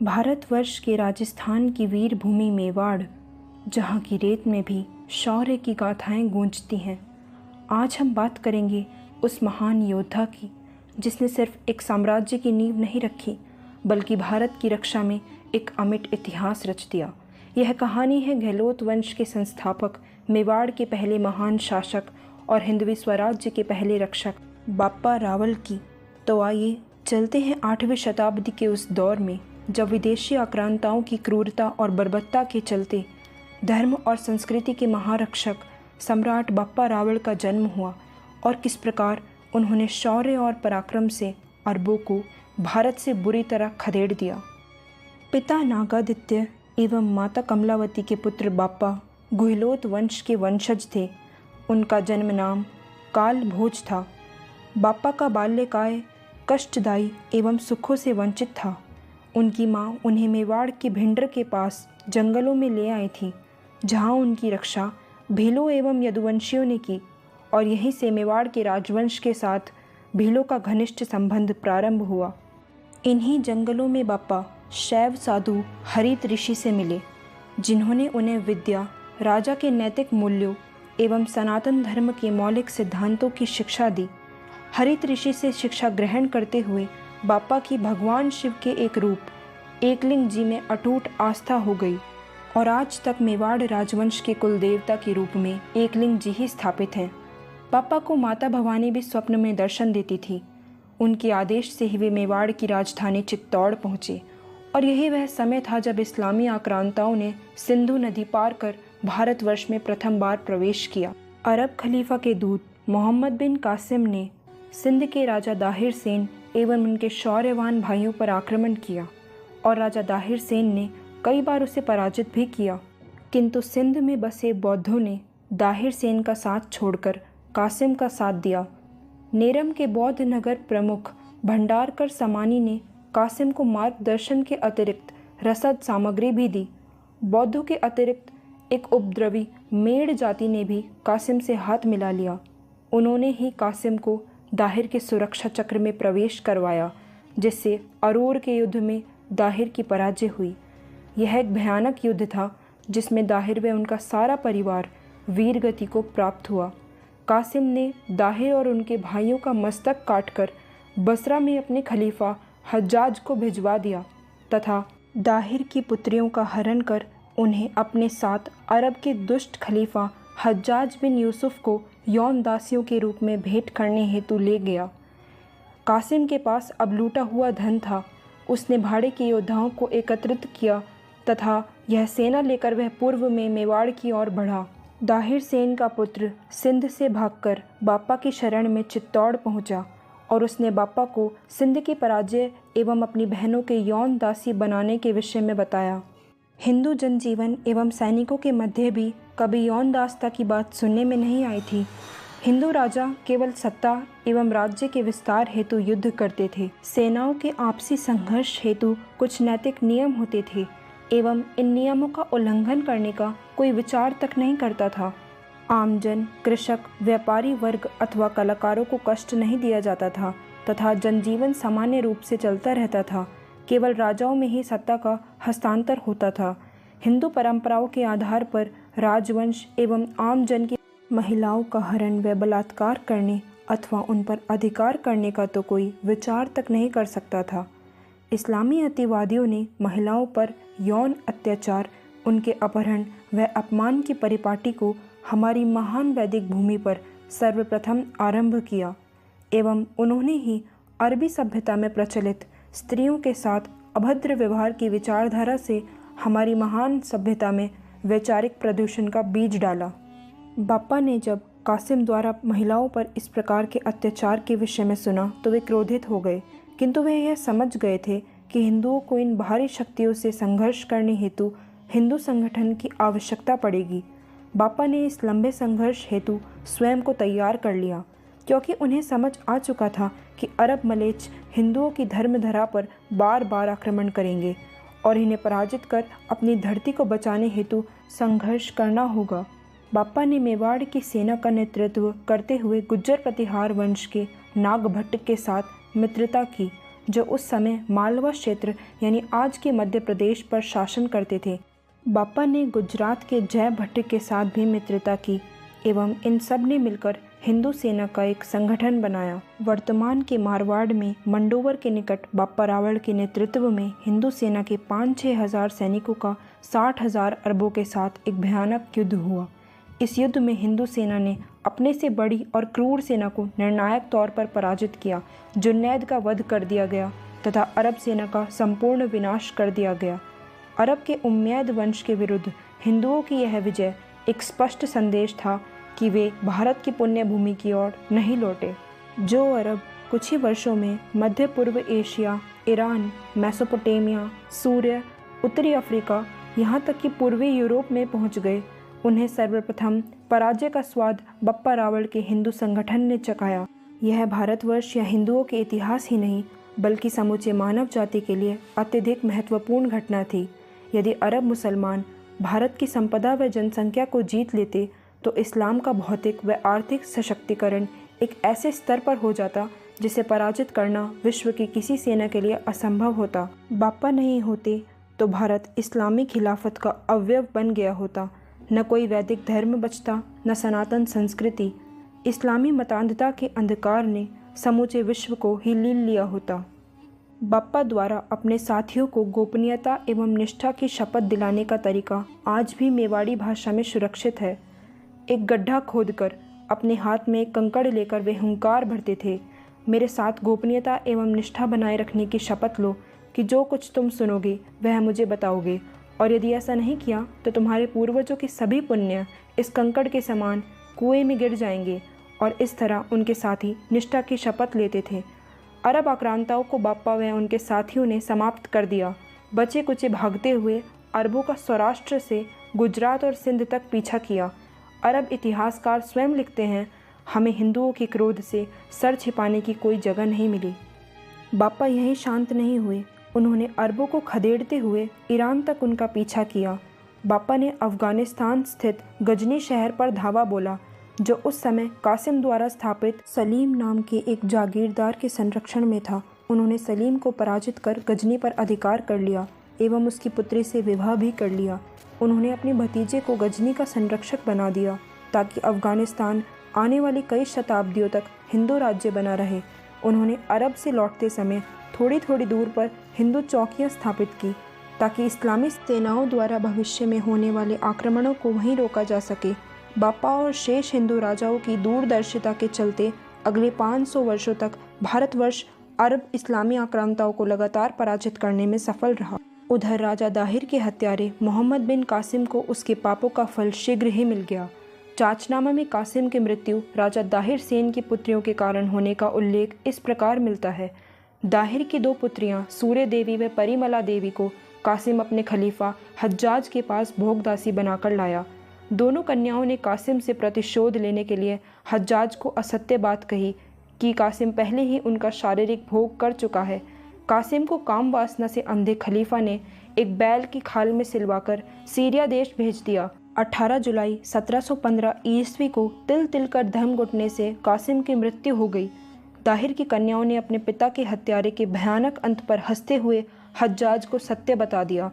भारतवर्ष के राजस्थान की वीर भूमि मेवाड़, जहाँ की रेत में भी शौर्य की गाथाएं गूंजती हैं। आज हम बात करेंगे उस महान योद्धा की, जिसने सिर्फ एक साम्राज्य की नींव नहीं रखी, बल्कि भारत की रक्षा में एक अमिट इतिहास रच दिया। यह कहानी है गहलोत वंश के संस्थापक, मेवाड़ के पहले महान शासक और हिंदवी स्वराज्य के पहले रक्षक बाप्पा रावल की। तो आइए चलते हैं 8वीं शताब्दी के उस दौर में, जब विदेशी आक्रांताओं की क्रूरता और बर्बरता के चलते धर्म और संस्कृति के महारक्षक सम्राट बाप्पा रावल का जन्म हुआ और किस प्रकार उन्होंने शौर्य और पराक्रम से अरबों को भारत से बुरी तरह खदेड़ दिया। पिता नागादित्य एवं माता कमलावती के पुत्र बाप्पा गुहिलोत वंश के वंशज थे। उनका जन्म नाम काल भोज था। बाप्पा का बाल्यकाल कष्टदायी एवं सुखों से वंचित था। उनकी माँ उन्हें मेवाड़ के भिंडर के पास जंगलों में ले आई थी, जहाँ उनकी रक्षा भीलों एवं यदुवंशियों ने की, और यहीं से मेवाड़ के राजवंश के साथ भीलों का घनिष्ठ संबंध प्रारंभ हुआ। इन्हीं जंगलों में बाप्पा शैव साधु हरित ऋषि से मिले, जिन्होंने उन्हें विद्या, राजा के नैतिक मूल्यों एवं सनातन धर्म के मौलिक सिद्धांतों की शिक्षा दी। हरित ऋषि से शिक्षा ग्रहण करते हुए बाप्पा की भगवान शिव के एक रूप एकलिंग जी में अटूट आस्था हो गई, और आज तक मेवाड़ राजवंश के कुल देवता के रूप में एकलिंग जी ही स्थापित हैं। बाप्पा को माता भवानी भी स्वप्न में दर्शन देती थी। उनके आदेश से ही वे मेवाड़ की राजधानी चित्तौड़ पहुँचे, और यही वह समय था जब इस्लामी आक्रांताओं ने सिंधु नदी पार कर भारतवर्ष में प्रथम बार प्रवेश किया। अरब खलीफा के दूत मोहम्मद बिन कासिम ने सिंध के राजा दाहिर सेन एवं उनके शौर्यवान भाइयों पर आक्रमण किया, और राजा दाहिर सेन ने कई बार उसे पराजित भी किया। किंतु सिंध में बसे बौद्धों ने दाहिर सेन का साथ छोड़कर कासिम का साथ दिया। नेरम के बौद्ध नगर प्रमुख भंडारकर समानी ने कासिम को मार्गदर्शन के अतिरिक्त रसद सामग्री भी दी। बौद्धों के अतिरिक्त एक उपद्रवी मेड़ जाति ने भी कासिम से हाथ मिला लिया। उन्होंने ही कासिम को दाहिर के सुरक्षा चक्र में प्रवेश करवाया, जिससे अरोर के युद्ध में दाहिर की पराजय हुई। यह एक भयानक युद्ध था, जिसमें दाहिर व उनका सारा परिवार वीरगति को प्राप्त हुआ। कासिम ने दाहिर और उनके भाइयों का मस्तक काटकर बसरा में अपने खलीफा हज्जाज को भिजवा दिया, तथा दाहिर की पुत्रियों का हरण कर उन्हें अपने साथ अरब के दुष्ट खलीफा हज्जाज बिन यूसुफ को यौन दासियों के रूप में भेंट करने हेतु ले गया। कासिम के पास अब लूटा हुआ धन था। उसने भाड़े के योद्धाओं को एकत्रित किया तथा यह सेना लेकर वह पूर्व में मेवाड़ की ओर बढ़ा। दाहिर सेन का पुत्र सिंध से भागकर बाप्पा की शरण में चित्तौड़ पहुंचा, और उसने बाप्पा को सिंध की पराजय एवं अपनी बहनों के यौन दासी बनाने के विषय में बताया। हिंदू जनजीवन एवं सैनिकों के मध्य भी कभी यौन दासता की बात सुनने में नहीं आई थी। हिंदू राजा केवल सत्ता एवं राज्य के विस्तार हेतु युद्ध करते थे। सेनाओं के आपसी संघर्ष हेतु कुछ नैतिक नियम होते थे, एवं इन नियमों का उल्लंघन करने का कोई विचार तक नहीं करता था। आमजन, कृषक, व्यापारी वर्ग अथवा कलाकारों को कष्ट नहीं दिया जाता था, तथा जनजीवन सामान्य रूप से चलता रहता था। केवल राजाओं में ही सत्ता का हस्तांतर होता था। हिंदू परंपराओं के आधार पर राजवंश एवं आमजन की महिलाओं का हरण व बलात्कार करने अथवा उन पर अधिकार करने का तो कोई विचार तक नहीं कर सकता था। इस्लामी अतिवादियों ने महिलाओं पर यौन अत्याचार, उनके अपहरण व अपमान की परिपाटी को हमारी महान वैदिक भूमि पर सर्वप्रथम आरंभ किया, एवं उन्होंने ही अरबी सभ्यता में प्रचलित स्त्रियों के साथ अभद्र व्यवहार की विचारधारा से हमारी महान सभ्यता में वैचारिक प्रदूषण का बीज डाला। बाप्पा ने जब कासिम द्वारा महिलाओं पर इस प्रकार के अत्याचार के विषय में सुना तो वे क्रोधित हो गए, किंतु वे यह समझ गए थे कि हिंदुओं को इन बाहरी शक्तियों से संघर्ष करने हेतु हिंदू संगठन की आवश्यकता पड़ेगी। बाप्पा ने इस लंबे संघर्ष हेतु स्वयं को तैयार कर लिया, क्योंकि उन्हें समझ आ चुका था कि अरब मलेच्छ हिंदुओं की धर्मधरा पर बार बार आक्रमण करेंगे, और इन्हें पराजित कर अपनी धरती को बचाने हेतु संघर्ष करना होगा। बाप्पा ने मेवाड़ की सेना का नेतृत्व करते हुए गुज्जर प्रतिहार वंश के नागभट्ट के साथ मित्रता की, जो उस समय मालवा क्षेत्र यानी आज के मध्य प्रदेश पर शासन करते थे। बापा ने गुजरात के जय भट्ट के साथ भी मित्रता की एवं इन सब ने मिलकर हिंदू सेना का एक संगठन बनाया। वर्तमान के मारवाड़ में मंडोवर के निकट बापा रावल के नेतृत्व में हिंदू सेना के 5-6 हज़ार सैनिकों का 60,000 अरबों के साथ एक भयानक युद्ध हुआ। इस युद्ध में हिंदू सेना ने अपने से बड़ी और क्रूर सेना को निर्णायक तौर पर पराजित किया। जुन्नैद का वध कर दिया गया तथा अरब सेना का संपूर्ण विनाश कर दिया गया। अरब के उम्मैद वंश के विरुद्ध हिंदुओं की यह विजय एक स्पष्ट संदेश था कि वे भारत की पुण्य भूमि की ओर नहीं लौटे। जो अरब कुछ ही वर्षों में मध्य पूर्व एशिया, ईरान, मेसोपोटामिया, सूर्य, उत्तरी अफ्रीका, यहाँ तक कि पूर्वी यूरोप में पहुँच गए, उन्हें सर्वप्रथम पराजय का स्वाद बप्पा रावल के हिंदू संगठन ने चखाया। यह भारतवर्ष या हिंदुओं के इतिहास ही नहीं बल्कि समूचे मानव जाति के लिए अत्यधिक महत्वपूर्ण घटना थी। यदि अरब मुसलमान भारत की संपदा व जनसंख्या को जीत लेते तो इस्लाम का भौतिक व आर्थिक सशक्तिकरण एक ऐसे स्तर पर हो जाता जिसे पराजित करना विश्व की किसी सेना के लिए असंभव होता। बापा नहीं होते तो भारत इस्लामी खिलाफत का अवयव बन गया होता। न कोई वैदिक धर्म बचता, न सनातन संस्कृति। इस्लामी मतांधता के अंधकार ने समूचे विश्व को ही लील लिया होता। बापा द्वारा अपने साथियों को गोपनीयता एवं निष्ठा की शपथ दिलाने का तरीका आज भी मेवाड़ी भाषा में सुरक्षित है। एक गड्ढा खोदकर अपने हाथ में एक कंकड़ लेकर वे हुंकार भरते थे, मेरे साथ गोपनीयता एवं निष्ठा बनाए रखने की शपथ लो कि जो कुछ तुम सुनोगे वह मुझे बताओगे, और यदि ऐसा नहीं किया तो तुम्हारे पूर्वजों के सभी पुण्य इस कंकड़ के समान कुएं में गिर जाएंगे। और इस तरह उनके साथी निष्ठा की शपथ लेते थे। अरब आक्रांताओं को बापा व उनके साथियों ने समाप्त कर दिया। बचे कुचे भागते हुए अरबों का सौराष्ट्र से गुजरात और सिंध तक पीछा किया। अरब इतिहासकार स्वयं लिखते हैं, हमें हिंदुओं के क्रोध से सर छिपाने की कोई जगह नहीं मिली। बापा यहीं शांत नहीं हुए, उन्होंने अरबों को खदेड़ते हुए ईरान तक उनका पीछा किया। बापा ने अफ़गानिस्तान स्थित गजनी शहर पर धावा बोला, जो उस समय कासिम द्वारा स्थापित सलीम नाम के एक जागीरदार के संरक्षण में था। उन्होंने सलीम को पराजित कर गजनी पर अधिकार कर लिया एवं उसकी पुत्री से विवाह भी कर लिया। उन्होंने अपने भतीजे को गजनी का संरक्षक बना दिया ताकि अफ़गानिस्तान आने वाली कई शताब्दियों तक हिंदू राज्य बना रहे। उन्होंने अरब से लौटते समय थोड़ी थोड़ी दूर पर हिंदू चौकियां स्थापित की ताकि इस्लामी सेनाओं द्वारा भविष्य में होने वाले आक्रमणों को वहीं रोका जा सके। बापा और शेष हिंदू राजाओं की दूरदर्शिता के चलते अगले 500 वर्षों तक भारतवर्ष अरब इस्लामी आक्रांताओं को लगातार पराजित करने में सफल रहा। उधर राजा दाहिर के हत्यारे मोहम्मद बिन कासिम को उसके पापों का फल शीघ्र ही मिल गया। चाचनामा में कासिम की मृत्यु राजा दाहिर सेन की पुत्रियों के कारण होने का उल्लेख इस प्रकार मिलता है। दाहिर की 2 पुत्रियां सूर्य देवी व परिमला देवी को कासिम अपने खलीफा हज्जाज के पास भोगदासी बनाकर लाया। दोनों कन्याओं ने कासिम से प्रतिशोध लेने के लिए हज्जाज को असत्य बात कही कि कासिम पहले ही उनका शारीरिक भोग कर चुका है। कासिम को काम वासना से अंधे खलीफा ने एक बैल की खाल में सिलवाकर सीरिया देश भेज दिया। 18 जुलाई 1715 ईस्वी को तिल तिल कर धर्म घुटने से कासिम की मृत्यु हो गई। दाहिर की कन्याओं ने अपने पिता के हत्यारे के भयानक अंत पर हंसते हुए हज्जाज को सत्य बता दिया।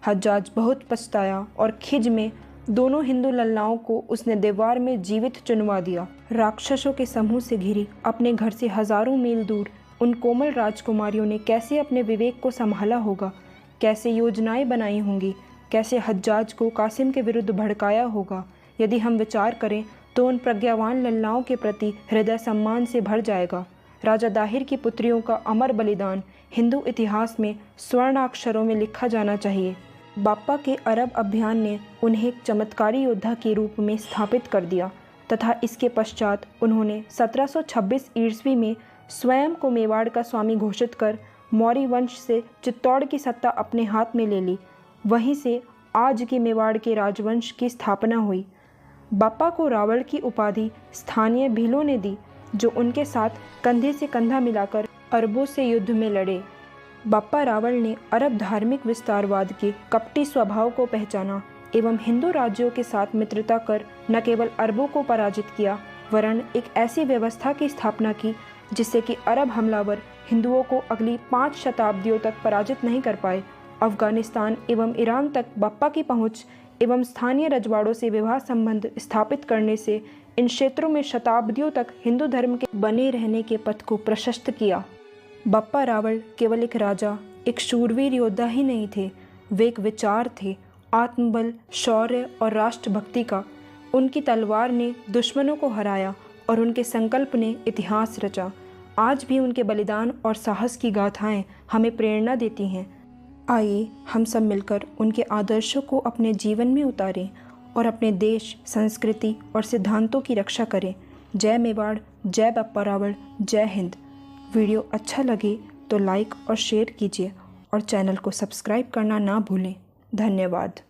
हज्जाज बहुत पछताया और खिज में दोनों हिंदू लल्लाओं को उसने दीवार में जीवित चुनवा दिया। राक्षसों के समूह से घिरी अपने घर से हजारों मील दूर उन कोमल राजकुमारियों ने कैसे अपने विवेक को संभाला होगा, कैसे योजनाएं बनाई होंगी, कैसे हज्जाज को कासिम के विरुद्ध भड़काया होगा। यदि हम विचार करें तो उन प्रज्ञावान लल्लाओं के प्रति हृदय सम्मान से भर जाएगा। राजा दाहिर की पुत्रियों का अमर बलिदान हिंदू इतिहास में स्वर्णाक्षरों में लिखा जाना चाहिए। बापा के अरब अभियान ने उन्हें एक चमत्कारी योद्धा के रूप में स्थापित कर दिया तथा इसके पश्चात उन्होंने 1726 ईस्वी में स्वयं को मेवाड़ का स्वामी घोषित कर मौर्य वंश से चित्तौड़ की सत्ता अपने हाथ में ले ली। वहीं से आज के मेवाड़ के राजवंश की स्थापना हुई। बापा को रावल की उपाधि स्थानीय भीलों ने दी, जो उनके साथ कंधे से कंधा मिलाकर अरबों से युद्ध में लड़े। बापा रावल ने अरब धार्मिक विस्तारवाद के कपटी स्वभाव को पहचाना एवं हिंदू राज्यों के साथ मित्रता कर न केवल अरबों को पराजित किया वरन एक ऐसी व्यवस्था की स्थापना की जिससे कि अरब हमलावर हिंदुओं को अगली 5 शताब्दियों तक पराजित नहीं कर पाए। अफगानिस्तान एवं ईरान तक बप्पा की पहुंच एवं स्थानीय रजवाड़ों से विवाह संबंध स्थापित करने से इन क्षेत्रों में शताब्दियों तक हिंदू धर्म के बने रहने के पथ को प्रशस्त किया। बप्पा रावल केवल एक राजा, एक शूरवीर योद्धा ही नहीं थे, वे एक विचार थे, आत्मबल, शौर्य और राष्ट्रभक्ति का। उनकी तलवार ने दुश्मनों को हराया और उनके संकल्प ने इतिहास रचा। आज भी उनके बलिदान और साहस की गाथाएं हमें प्रेरणा देती हैं। आइए हम सब मिलकर उनके आदर्शों को अपने जीवन में उतारें और अपने देश, संस्कृति और सिद्धांतों की रक्षा करें। जय मेवाड़, जय बप्पा रावल, जय हिंद। वीडियो अच्छा लगे तो लाइक और शेयर कीजिए और चैनल को सब्सक्राइब करना ना भूलें। धन्यवाद।